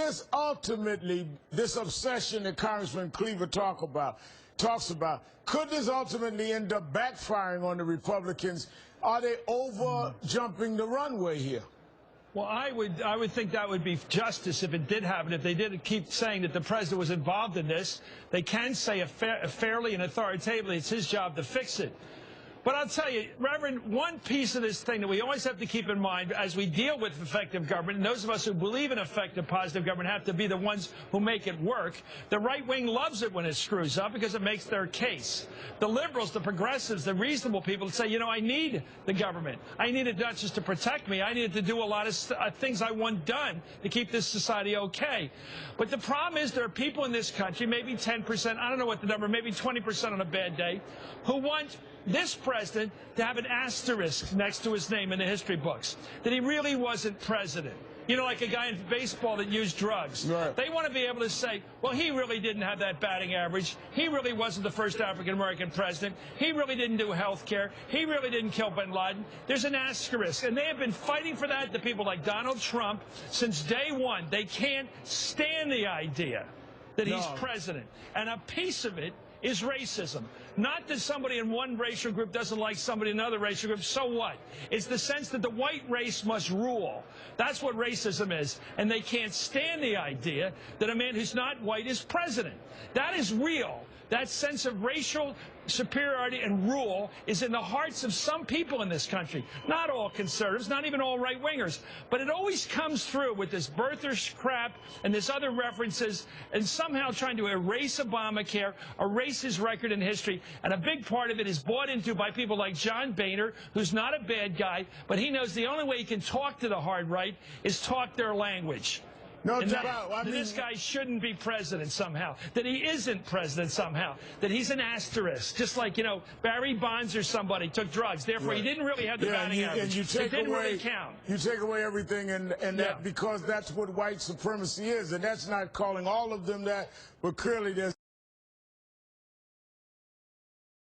this ultimately, this obsession that Congressman Cleaver talks about, could this ultimately end up backfiring on the Republicans? Are they over jumping the runway here? Well, I would think that would be justice if it did happen. If they did keep saying that the president was involved in this, they can say fairly and authoritatively it's his job to fix it. But I'll tell you, Reverend, one piece of this thing that we always have to keep in mind as we deal with effective government, and those of us who believe in effective, positive government have to be the ones who make it work. The right wing loves it when it screws up because it makes their case. The liberals, the progressives, the reasonable people say, you know, I need the government. I need it not just to protect me. I need it to do a lot of things I want done to keep this society okay. But the problem is there are people in this country, maybe 10%, I don't know what the number, maybe 20% on a bad day, who want this president to have an asterisk next to his name in the history books, that he really wasn't president. You know, like a guy in baseball that used drugs. Right. They want to be able to say, well, he really didn't have that batting average. He really wasn't the first African-American president. He really didn't do health care. He really didn't kill bin Laden. There's an asterisk. And they have been fighting for that to people like Donald Trump since day one. They can't stand the idea that he's president. And a piece of it is racism. Not that somebody in one racial group doesn't like somebody in another racial group. So what? It's the sense that the white race must rule. That's what racism is. And they can't stand the idea that a man who's not white is president. That is real. That sense of racial superiority and rule is in the hearts of some people in this country. Not all conservatives, not even all right-wingers. But it always comes through with this birther crap and this other references and somehow trying to erase Obamacare, erase his record in history. And a big part of it is bought into by people like John Boehner, who's not a bad guy, but he knows the only way he can talk to the hard right is talk their language. No and doubt. That this guy shouldn't be president somehow, that he isn't president somehow, that he's an asterisk, just like, you know, Barry Bonds or somebody took drugs. Therefore, he didn't really have the batting average. And you take it didn't away, really count. You take away everything, and that because that's what white supremacy is, and that's not calling all of them that, but clearly there's